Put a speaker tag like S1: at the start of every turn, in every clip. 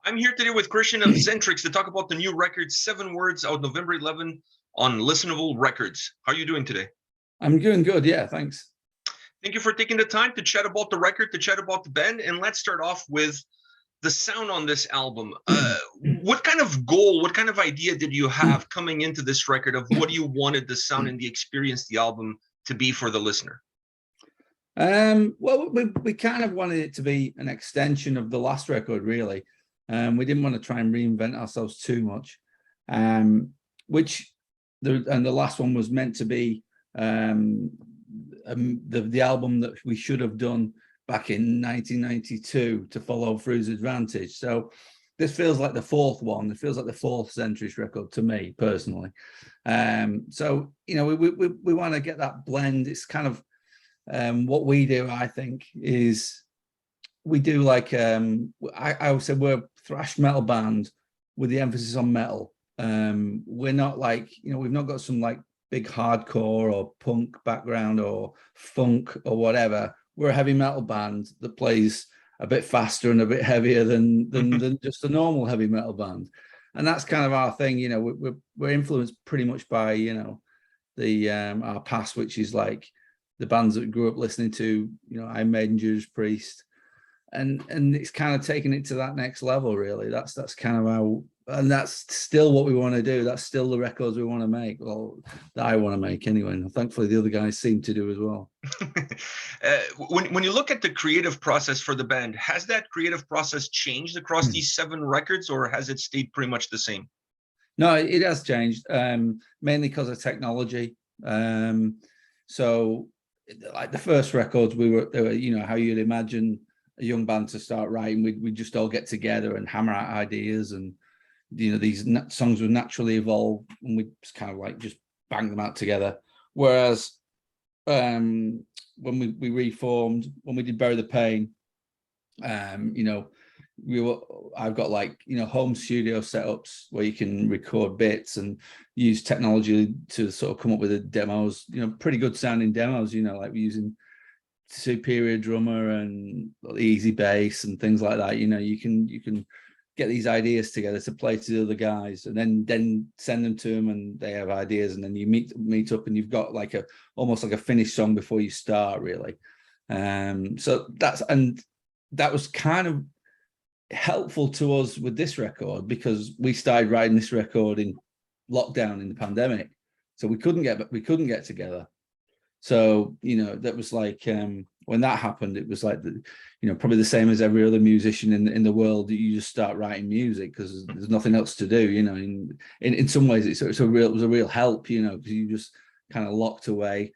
S1: I'm here today with Kristian of Xentrix to talk about the new record, 7 Words, out November 11 on Listenable Records. How are you doing today?
S2: I'm doing good, yeah, thanks.
S1: Thank you for taking the time to chat about the record, to chat about the band, and let's start off with the sound on this album. What kind of goal, what kind of idea did you have coming into this record of what you wanted the sound and the experience, the album, to be for the listener?
S2: Well, we kind of wanted it to be an extension of the last record, really. We didn't want to try and reinvent ourselves too much, the last one was meant to be the album that we should have done back in 1992 to follow through Xentrix. So this feels like the fourth one. It feels like the fourth Xentrix record to me personally. So you know, we want to get that blend. It's kind of what we do, I think, is we do like I would say we're a thrash metal band with the emphasis on metal. We're not like, you know, we've not got some like big hardcore or punk background or funk or whatever. We're a heavy metal band that plays a bit faster and a bit heavier than just a normal heavy metal band, and that's kind of our thing. You know, we're influenced pretty much by, you know, the our past, which is like the bands that we grew up listening to, you know, Iron Maiden, Judas Priest, and it's kind of taking it to that next level, really. That's kind of how, and that's still what we want to do. That's still the records we want to make, well, that I want to make anyway, and thankfully the other guys seem to do as well.
S1: When you look at the creative process for the band, has that creative process changed across these 7 records, or has it stayed pretty much the same?
S2: No, it has changed, mainly because of technology. So like the first records, they were, you know, how you'd imagine a young band to start writing. We'd just all get together and hammer out ideas, and, you know, these songs would naturally evolve, and we just kind of like just bang them out together. Whereas when we reformed, when we did Bury the Pain, you know, I've got like, you know, home studio setups where you can record bits and use technology to sort of come up with the demos, you know, pretty good sounding demos, you know, like we're using Superior Drummer and Easy Bass and things like that. You know, you can get these ideas together to play to the other guys, and then send them to them, and they have ideas, and then you meet up, and you've got like almost like a finished song before you start, really. So that was kind of helpful to us with this record, because we started writing this record in lockdown in the pandemic, so we couldn't get together. So, you know, that was like when that happened, it was like you know, probably the same as every other musician in the world. You just start writing music because there's nothing else to do. You know, in some ways it was a real help. You know, because you just kind of locked away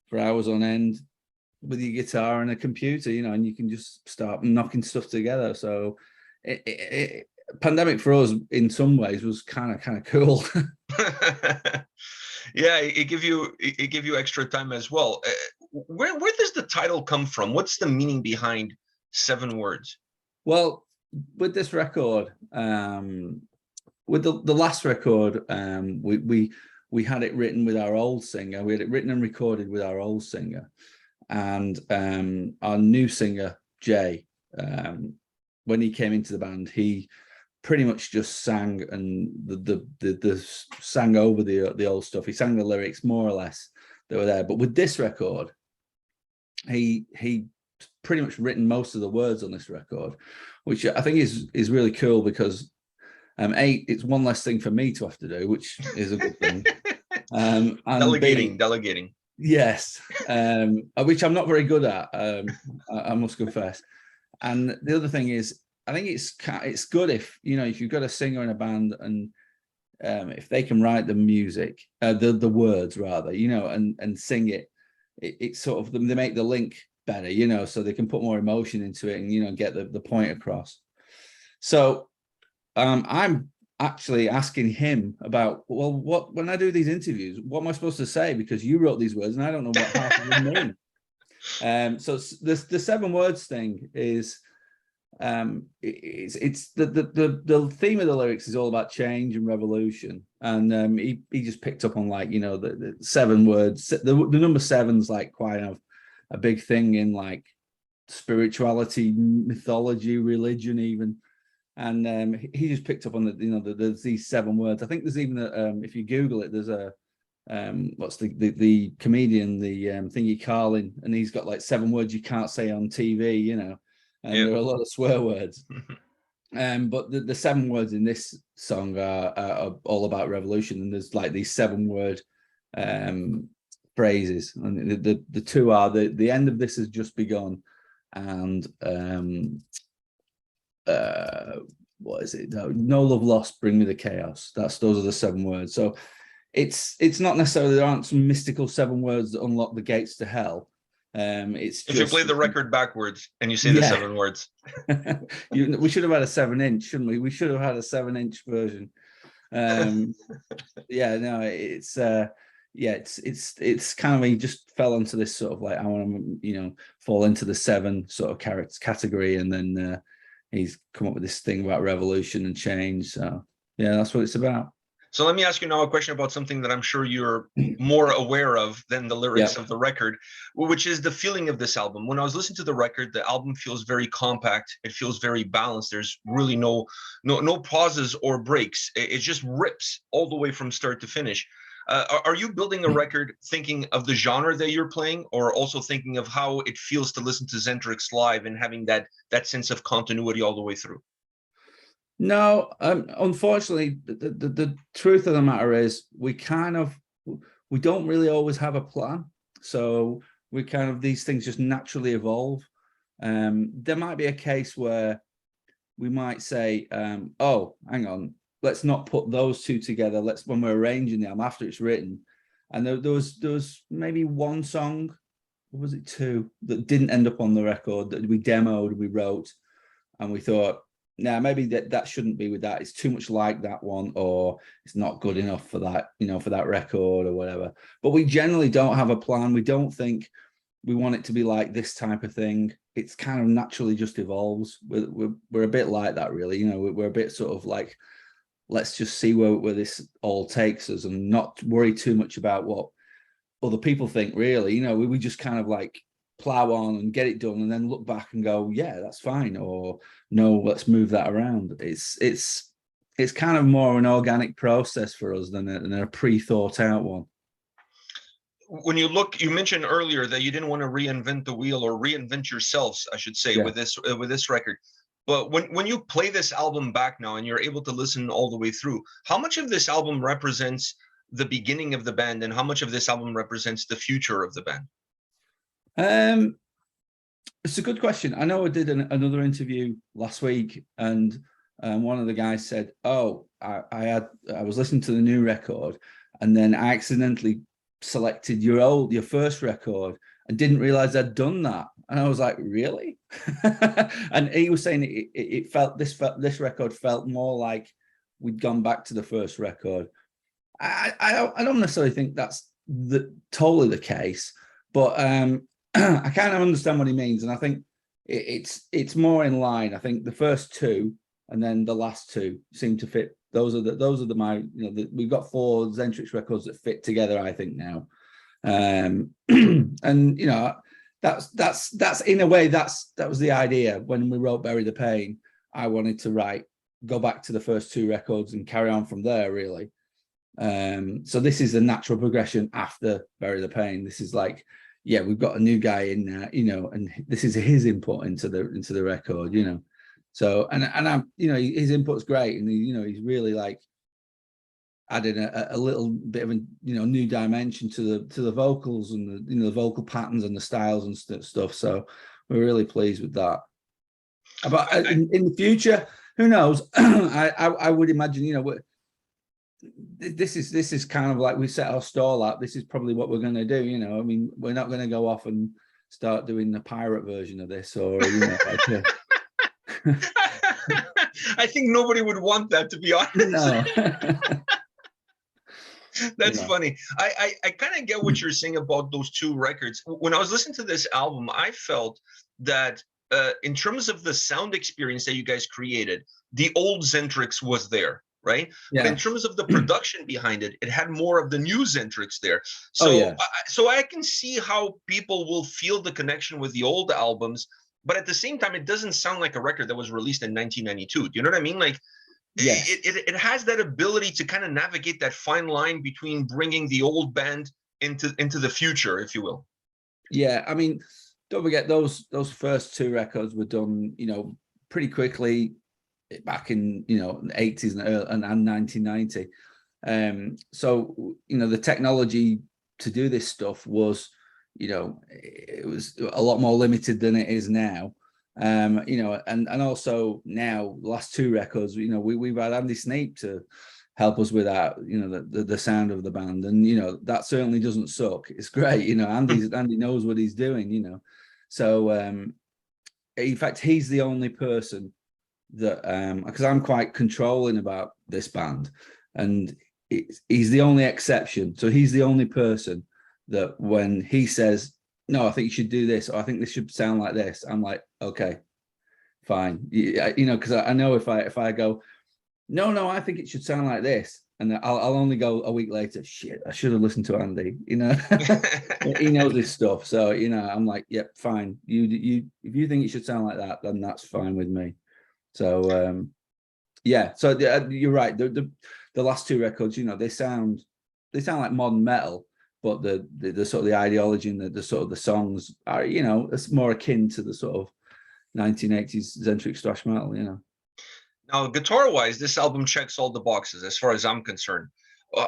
S2: for hours on end with your guitar and a computer. You know, and you can just start knocking stuff together. So pandemic for us in some ways was kind of cool.
S1: Yeah, it give you extra time as well. Where does the title come from? What's the meaning behind 7 Words?
S2: Well, with this record, with the last record, we had it written with our old singer. We had it written and recorded with our old singer, and our new singer Jay, when he came into the band, he pretty much just sang, and the sang over the old stuff. He sang the lyrics more or less that were there. But with this record, he pretty much written most of the words on this record, which I think is really cool, because it's one less thing for me to have to do, which is a good thing. And
S1: delegating.
S2: Yes, which I'm not very good at. I must confess. And the other thing is, I think it's good if, you know, if you've got a singer in a band, and if they can write the music, the words rather, you know, and sing it, it's sort of, they make the link better, you know, so they can put more emotion into it and, you know, get the point across. So I'm actually asking him about, well, when I do these interviews, what am I supposed to say? Because you wrote these words and I don't know what half of them mean. So the 7 words thing is, it's the theme of the lyrics is all about change and revolution, and he just picked up on, like, you know, the 7 words. The number 7's like quite a big thing in like spirituality, mythology, religion even. and he just picked up on there's these 7 words. I think there's even if you Google it, there's a what's the comedian, the thingy Carlin, and he's got like 7 words you can't say on TV, and there are a lot of swear words. But the 7 words in this song are all about revolution, and there's like these 7-word phrases, and the 2 are the end of this has just begun, and what is it? No love lost, bring me the chaos. Those are the 7 words. So it's not necessarily there aren't some mystical 7 words that unlock the gates to hell. It's
S1: if you play the record backwards and you say the 7 words.
S2: We should have had a 7-inch, shouldn't we? We should have had a 7-inch version. Yeah, no, it's kind of, he just fell into this sort of like, I want to fall into the 7 sort of category, and then he's come up with this thing about revolution and change. So yeah, that's what it's about.
S1: So let me ask you now a question about something that I'm sure you're more aware of than the lyrics of the record, which is the feeling of this album. When I was listening to the record, the album feels very compact. It feels very balanced. There's really no pauses or breaks. It just rips all the way from start to finish. Are you building a record thinking of the genre that you're playing, or also thinking of how it feels to listen to Xentrix live and having that sense of continuity all the way through?
S2: No, unfortunately, the truth of the matter is we don't really always have a plan. So these things just naturally evolve. There might be a case where we might say, oh, hang on, let's not put those 2 together. When we're arranging the album after it's written. And there was maybe 1 song, or was it 2, that didn't end up on the record, that we demoed, we wrote, and we thought, now maybe that shouldn't be with that. It's too much like that one, or it's not good enough for that, for that record or whatever. But we generally don't have a plan. We don't think we want it to be like this type of thing. It's kind of naturally just evolves. We're a bit like that, really. We're a bit sort of like, let's just see where this all takes us, and not worry too much about what other people think, really. We just kind of like plow on and get it done, and then look back and go, yeah, that's fine, or no, let's move that around. It's kind of more an organic process for us than a pre-thought out one.
S1: When you mentioned earlier that you didn't want to reinvent the wheel, or reinvent yourselves, I should say, with this record. But when you play this album back now and you're able to listen all the way through, how much of this album represents the beginning of the band, and how much of this album represents the future of the band?
S2: It's a good question. I know I did another interview last week, and one of the guys said, oh, I was listening to the new record, and then I accidentally selected your first record and didn't realize I'd done that. And I was like, really? And he was saying this record felt more like we'd gone back to the first record. I don't necessarily think that's totally the case, but I kind of understand what he means, and I think it's more in line. I think the first 2 and then the last 2 seem to fit. Those are we've got 4 Xentrix records that fit together, I think, now. And that's in a way that was the idea when we wrote Bury the Pain. I wanted to go back to the first 2 records and carry on from there, really. So this is a natural progression after Bury the Pain. This is like, yeah, we've got a new guy in there, and this is his input into the record, So and I'm, his input's great, and he's really like adding a little bit of a new dimension to the vocals and the vocal patterns and the styles and stuff. So we're really pleased with that. But in the future, who knows? I would imagine, this is kind of like we set our stall out. This is probably what we're going to do. I mean, we're not going to go off and start doing the pirate version of this, or like
S1: I think nobody would want that, to be honest.
S2: No.
S1: That's funny. I kind of get what you're saying about those 2 records. When I was listening to this album, I felt that in terms of the sound experience that you guys created, the old Xentrix was there, right?
S2: Yeah.
S1: But in terms of the production behind it, it had more of the new Xentrix there. So, so I can see how people will feel the connection with the old albums, but at the same time, it doesn't sound like a record that was released in 1992. Do you know what I mean? Like,
S2: Yes.
S1: it has that ability to kind of navigate that fine line between bringing the old band into the future, if you will.
S2: Yeah, I mean, don't forget those first two records were done, you know, pretty quickly back in, you know, the 80s and 1990. So, you know, the technology to do this stuff was, you know, it was a lot more limited than it is now. You know, and also now, the last two records, you know, we've had Andy Snape to help us with that, you know, the sound of the band, and you know that certainly doesn't suck. It's great, you know. Andy knows what he's doing, you know. So in fact, he's the only person that because I'm quite controlling about this band, and he's the only exception. So he's the only person that when he says, no, I think you should do this, or I think this should sound like this, I'm like, okay, fine. You know, because I know if I go, no, I think it should sound like this, and I'll only go a week later, shit, I should have listened to Andy, you know. He knows his stuff. So, you know, I'm like, yep, fine. You if you think it should sound like that, then that's fine with me. So yeah, so you're right. The last two records, you know, they sound like modern metal, but the sort of the ideology and the sort of the songs are, you know, it's more akin to the sort of 1980s Xentrix thrash metal, you know.
S1: Now, guitar-wise, this album checks all the boxes as far as I'm concerned.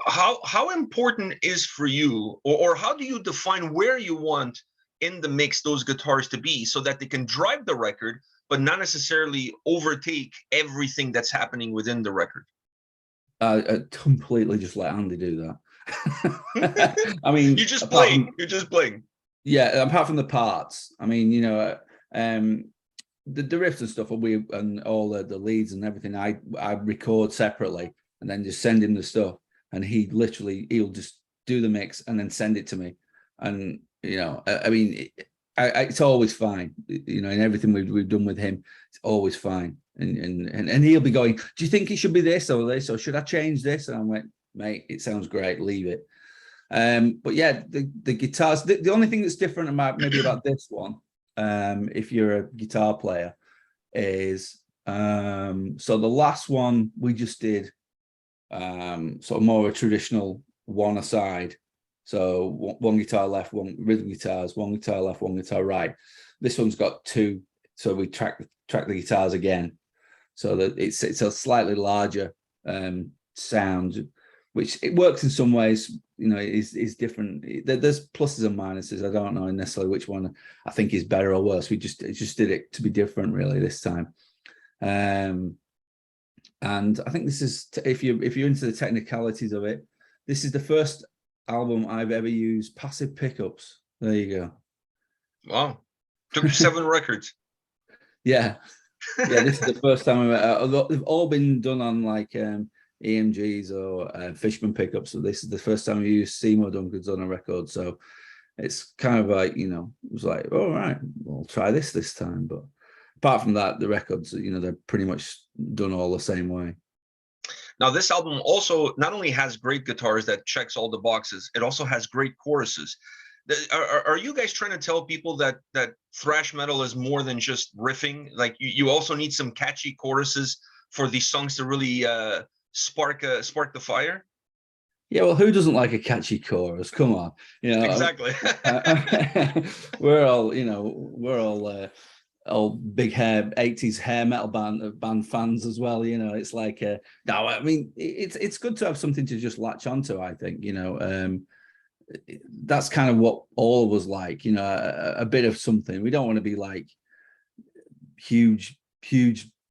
S1: How important is for you, or how do you define where you want in the mix those guitars to be so that they can drive the record, but not necessarily overtake everything that's happening within the record?
S2: I completely just let Andy do that. I mean,
S1: you're just playing.
S2: Yeah, apart from the parts. I mean, you know, the riffs and stuff, and all the leads and everything, I record separately and then just send him the stuff, and he'll just do the mix and then send it to me. And you know, I mean, it's always fine. You know, in everything we've done with him, it's always fine. And he'll be going, do you think it should be this or this, or should I change this? And I'm like, mate, it sounds great, leave it. But yeah, the guitars, the only thing that's different about this one, if you're a guitar player, is so the last one we just did sort of more of a traditional one aside. So one guitar left, one rhythm guitars, one guitar left, one guitar right. This one's got two, so we track the guitars again, so that it's a slightly larger sound, which it works in some ways. You know, is different. There's pluses and minuses. I don't know necessarily which one I think is better or worse. We just did it to be different really this time. And I think this is, if you're into the technicalities of it, this is the first album I've ever used passive pickups. There you go.
S1: Wow, took you 7 records.
S2: Yeah, this is the first time they've all been done on like EMGs or Fishman pickups. So this is the first time we used Seymour Duncans on a record. So it's kind of like, you know, it was like, all right, we'll try this time. But apart from that, the records, you know, they're pretty much done all the same way.
S1: Now, this album also not only has great guitars that checks all the boxes, it also has great choruses. Are you guys trying to tell people that thrash metal is more than just riffing? Like you also need some catchy choruses for these songs to really spark the fire?
S2: Yeah, well, who doesn't like a catchy chorus? Come on, you know.
S1: Exactly.
S2: We're all big hair 80s hair metal band fans as well. You know, it's like no, I mean, it's good to have something to just latch onto. I think, you know, that's kind of what all of us like. You know, a bit of something. We don't want to be like huge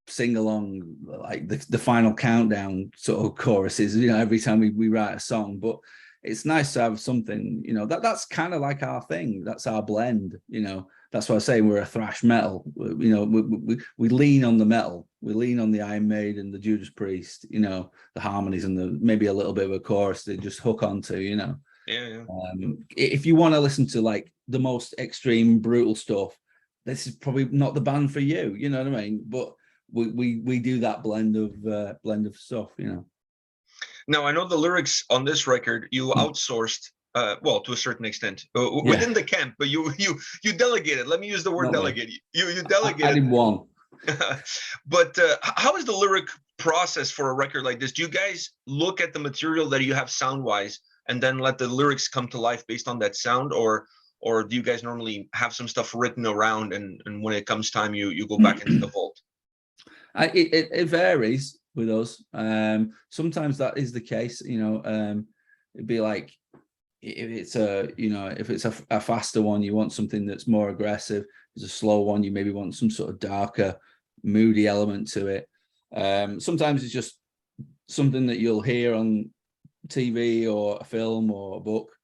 S2: sing along like the Final Countdown sort of choruses, you know, every time we write a song. But it's nice to have something, you know, that's kind of like our thing. That's our blend, you know. That's why I say we're a thrash metal. You know, we lean on the metal. We lean on the Iron Maiden, the Judas Priest, you know, the harmonies and the maybe a little bit of a chorus to just hook onto, you know.
S1: Yeah.
S2: If you want to listen to like the most extreme, brutal stuff, this is probably not the band for you. You know what I mean? But we do that blend of stuff, you know.
S1: Now, I know the lyrics on this record you outsourced Well, to a certain extent,
S2: Yeah.
S1: within the camp, but you delegated. Let me use the word
S2: Not really.
S1: delegate. You
S2: I
S1: delegated.
S2: did one.
S1: But how is the lyric process for a record like this? Do you guys look at the material that you have sound wise and then let the lyrics come to life based on that sound, or do you guys normally have some stuff written around, and when it comes time you go back into the vault?
S2: It varies with us. Sometimes that is the case. It'd be like, if it's a faster one, you want something that's more aggressive. If it's a slow one, you maybe want some sort of darker, moody element to it. Sometimes it's just something that you'll hear on TV or a film or a book,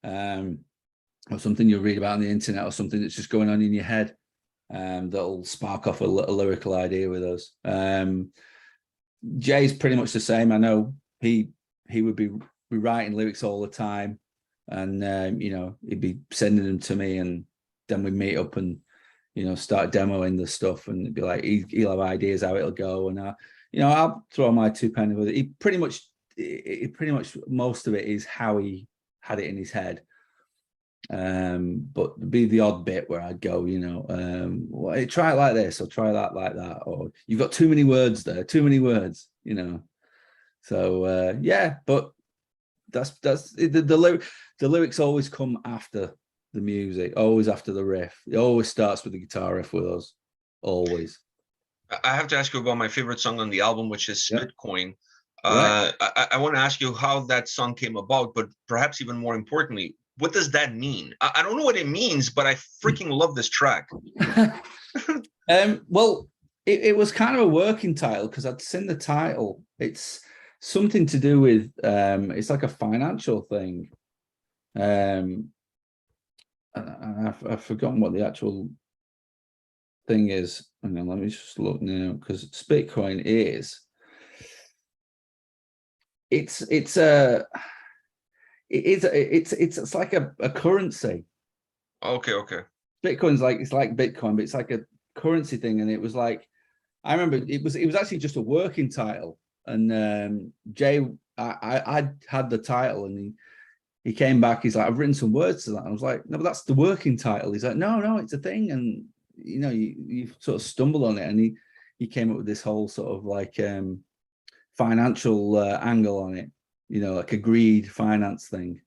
S2: or something you'll read about on the internet, or something that's just going on in your head, that'll spark off a lyrical idea with us. Jay's pretty much the same. I know he would be writing lyrics all the time, and he'd be sending them to me, and then we'd meet up and start demoing the stuff, and it'd be like he'll have ideas how it'll go, and I'll throw my 2 pennies with it. He pretty much most of it is how he had it in his head. But it'd be the odd bit where I'd go, well, try it like this, or try that like that, or you've got too many words there, too many words, So yeah, but that's the lyrics always come after the music, always after the riff. It always starts with the guitar riff with us, always.
S1: I have to ask you about my favorite song on the album, which is Spitcoin.
S2: Right.
S1: I want to ask you how that song came about, but perhaps even more importantly, what does that mean? I don't know what it means, but I freaking love this track.
S2: Well, it was kind of a working title because I'd seen the title. It's something to do with it's like a financial thing. And I've forgotten what the actual thing is. Hang on, let me just look now, because Spitcoin is it's like a currency.
S1: Okay.
S2: Bitcoin's like, it's like Bitcoin, but it's like a currency thing. And it was like, I remember it was actually just a working title. And Jay, I had the title, and he came back. He's like, I've written some words to that. And I was like, no, but that's the working title. He's like, no, it's a thing. And you sort of stumbled on it, and he came up with this whole sort of like financial angle on it. Like a greed finance thing.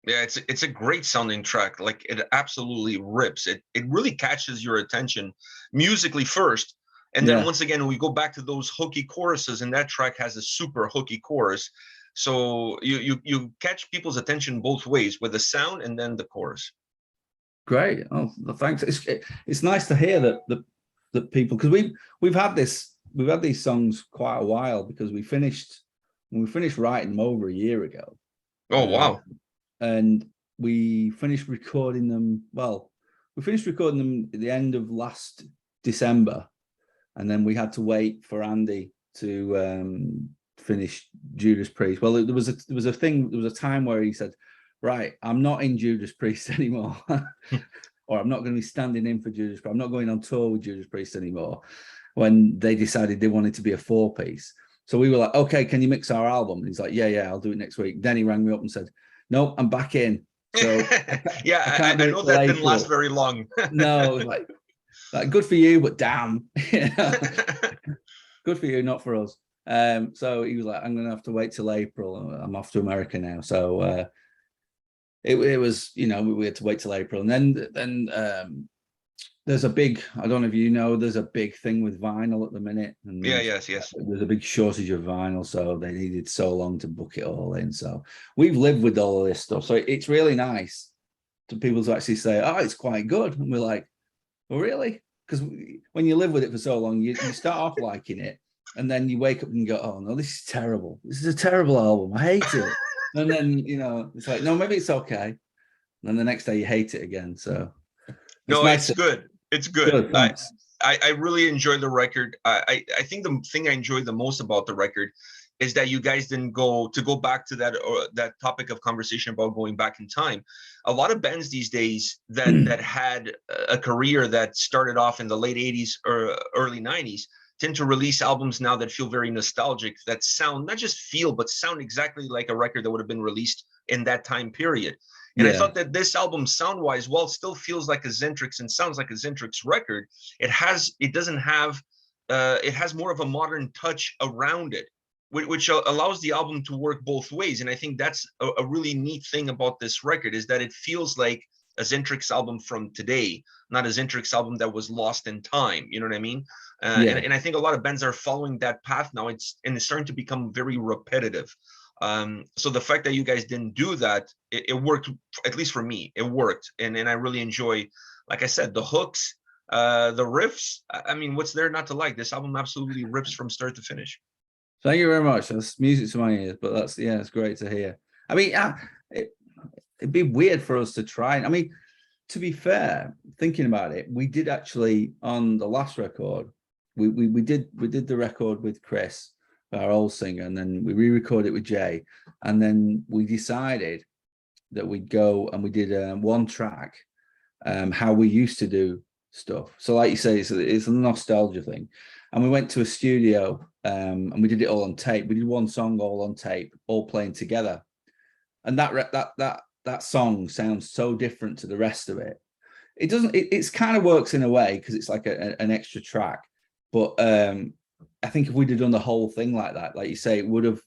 S1: Yeah, it's a great sounding track. Like, it absolutely rips. It really catches your attention musically first, and then once again we go back to those hooky choruses, and that track has a super hooky chorus. So you catch people's attention both ways, with the sound and then the chorus.
S2: Great. Oh, thanks. It's nice to hear that people, because we've had these songs quite a while, because we finished writing them over a year ago.
S1: Oh, wow.
S2: And we finished recording them. Well, we finished recording them at the end of last December, and then we had to wait for Andy to finish Judas Priest. Well, there was a time where he said, right, I'm not in Judas Priest anymore, or I'm not going to be standing in for Judas Priest. I'm not going on tour with Judas Priest anymore. When they decided they wanted to be a 4-piece. So we were like, okay, can you mix our album? And he's like, yeah, I'll do it next week. Then he rang me up and said, no, I'm back in. So
S1: yeah, I know that didn't last very long.
S2: No, it was like good for you, but damn. Good for you, not for us. So he was like, I'm gonna have to wait till April. I'm off to America now. So it was, we had to wait till April. And then there's a big, I don't know if you know, there's a big thing with vinyl at the minute. And
S1: yes.
S2: There's a big shortage of vinyl, so they needed so long to book it all in. So we've lived with all of this stuff. So it's really nice to people to actually say, oh, it's quite good. And we're like, well, really? Because when you live with it for so long, you start off liking it, and then you wake up and go, oh no, this is terrible. This is a terrible album. I hate it. And then, it's like, no, maybe it's okay. And then the next day you hate it again. So
S1: no, it's good. It's good. I really enjoy the record. I think the thing I enjoy the most about the record is that you guys didn't go back to that topic of conversation about going back in time. A lot of bands these days that had a career that started off in the late 80s or early 90s tend to release albums now that feel very nostalgic, that sound, not just feel, but sound exactly like a record that would have been released in that time period. And I
S2: Yeah.
S1: thought that this album, sound-wise, while it still feels like a Xentrix and sounds like a Xentrix record, it has more of a modern touch around it, which allows the album to work both ways. And I think that's a really neat thing about this record, is that it feels like a Xentrix album from today, not a Xentrix album that was lost in time. You know what I mean?
S2: Yeah.
S1: And I think a lot of bands are following that path now. It's starting to become very repetitive. So the fact that you guys didn't do that, it worked, at least for me, it worked. And I really enjoy, like I said, the hooks, the riffs. I mean, what's there not to like? This album absolutely rips from start to finish.
S2: Thank you very much. That's music to my ears, but that's, yeah, it's great to hear. I mean, it'd be weird for us to try. I mean, to be fair, thinking about it, we did actually, on the last record, we did the record with Chris, our old singer, and then we re-recorded it with Jay, and then we decided that we'd go and we did one track, how we used to do stuff. So like you say, it's a nostalgia thing. And we went to a studio, and we did it all on tape. We did one song all on tape, all playing together. And that song sounds so different to the rest of it. It doesn't, it's kind of works in a way because it's like an extra track. But I think if we'd have done the whole thing like that, like you say, it would have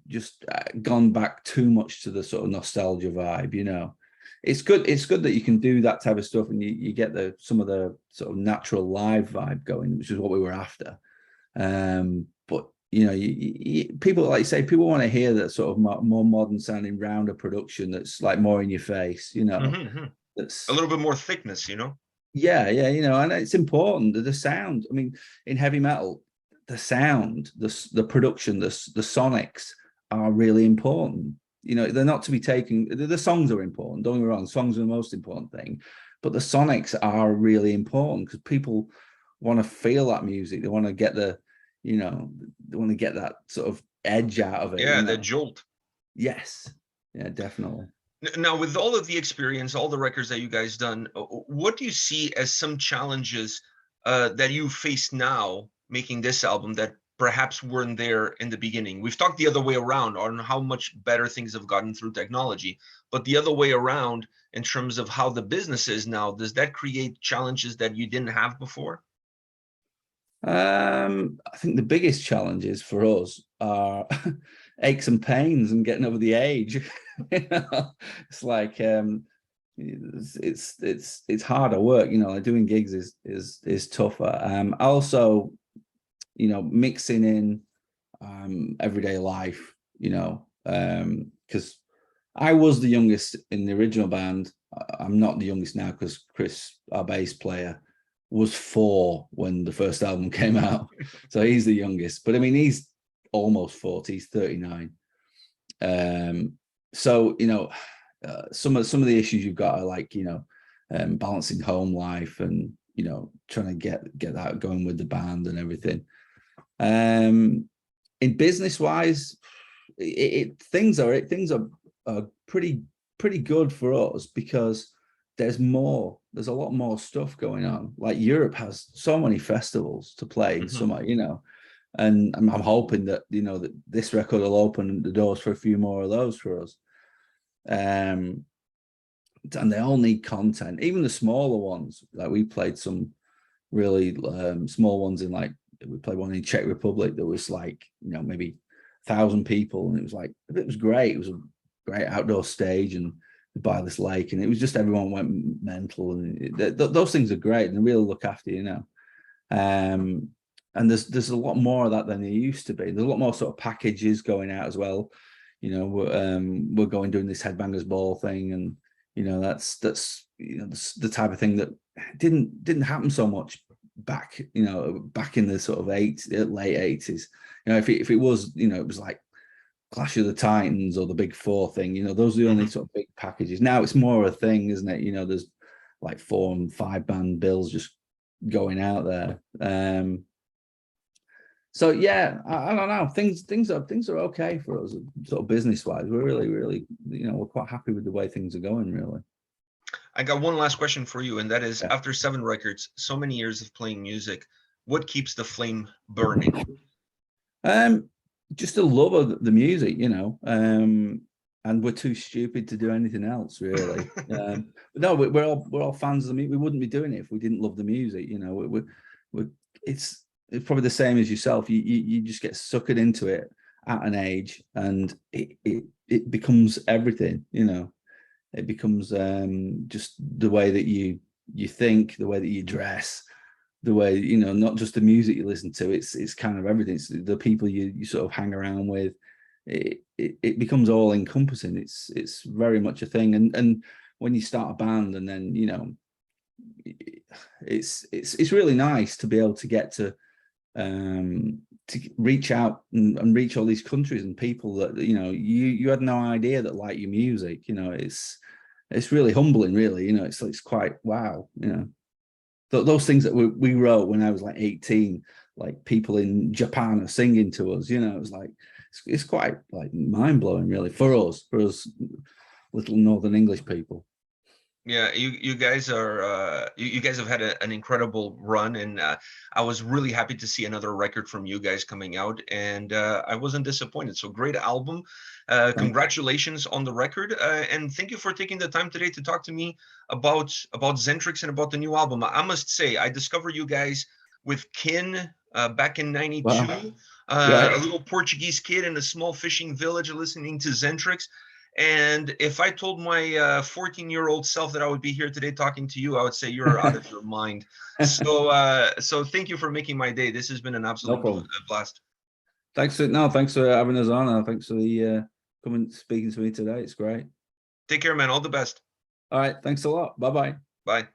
S2: just gone back too much to the sort of nostalgia vibe, you know. It's good that you can do that type of stuff and you get some of the sort of natural live vibe going, which is what we were after. But you know, people, like you say, people want to hear that sort of more modern sounding, rounder production that's like more in your face, you know. That's
S1: a little bit more thickness, you know.
S2: Yeah, you know, and it's important that the sound. I mean, in heavy metal, the sound, the production, the sonics are really important. You know, they're not to be taken. The songs are important. Don't get me wrong, songs are the most important thing, but the sonics are really important because people want to feel that music. They want to get they want to get that sort of edge out of it.
S1: Yeah,
S2: you know?
S1: that jolt.
S2: Yes, yeah, definitely.
S1: Now, with all of the experience, all the records that you guys done, what do you see as some challenges that you face now making this album that perhaps weren't there in the beginning? We've talked the other way around on how much better things have gotten through technology, but the other way around in terms of how the business is now, does that create challenges that you didn't have before?
S2: I think the biggest challenges for us are aches and pains and getting over the age. You know? It's like it's harder work, you know. Like doing gigs is tougher. Also, you know, mixing in everyday life, you know, because I was the youngest in the original band. I'm not the youngest now because Chris, our bass player, was 4 when the first album came out. So he's the youngest. But I mean, he's almost 40, he's 39. So, you know, some of the issues you've got are like, you know, balancing home life and, you know, trying to get that going with the band and everything. In business wise, things are pretty good for us because there's a lot more stuff going on. Like Europe has so many festivals to play in summer, you know, and I'm hoping that, you know, that this record will open the doors for a few more of those for us. And they all need content, even the smaller ones. Like we played some really small ones in, like, we played one in Czech Republic that was like, you know, maybe 1,000 people, and it was like, it was great. It was a great outdoor stage and by this lake, and it was just, everyone went mental, and those things are great and they really look after you now. And there's a lot more of that than there used to be. There's a lot more sort of packages going out as well. You know, we're going doing this Headbangers Ball thing, and you know, that's you know, the type of thing that didn't happen so much back, you know, back in the sort of late 80s. You know, if it was, you know, it was like Clash of the Titans or the Big Four thing, you know, those are the only sort of big packages. Now it's more a thing, isn't it? You know, there's like 4 and 5 band bills just going out there. So yeah, I don't know. Things are okay for us, sort of business wise. We're really, you know, we're quite happy with the way things are going, really.
S1: I got one last question for you, and that is, after 7 records, so many years of playing music, what keeps the flame burning?
S2: just a love of the music, you know. And we're too stupid to do anything else, really. But no, we're all fans of the music. We wouldn't be doing it if we didn't love the music, you know. It's probably the same as yourself. You just get suckered into it at an age, and it becomes everything, you know. It becomes just the way that you think, the way that you dress, the way, you know, not just the music you listen to. It's kind of everything. It's the people you sort of hang around with. It becomes all encompassing. It's very much a thing. And when you start a band, and then, you know, it's really nice to be able to get to reach out and reach all these countries and people that, you know, you had no idea that like your music, you know. It's really humbling, really, you know. It's quite wow, you know. Those things that we wrote when I was like 18, like people in Japan are singing to us, you know. It was like, it's quite like mind-blowing, really, for us little Northern English people.
S1: Yeah, you guys are you guys have had an incredible run, and I was really happy to see another record from you guys coming out, and I wasn't disappointed. So great album. Congratulations on the record, and thank you for taking the time today to talk to me about Xentrix and about the new album. I must say, I discovered you guys with Kin back in '92.
S2: Wow. Right.
S1: A little Portuguese kid in a small fishing village listening to Xentrix. And if I told my 14-year-old self that I would be here today talking to you, I would say you're out of your mind. So thank you for making my day. This has been an
S2: No
S1: absolute
S2: problem.
S1: blast.
S2: Thanks for having us on. Thanks for the coming speaking to me today. It's great.
S1: Take care, man. All the best.
S2: All right. Thanks a lot. Bye-bye.
S1: Bye.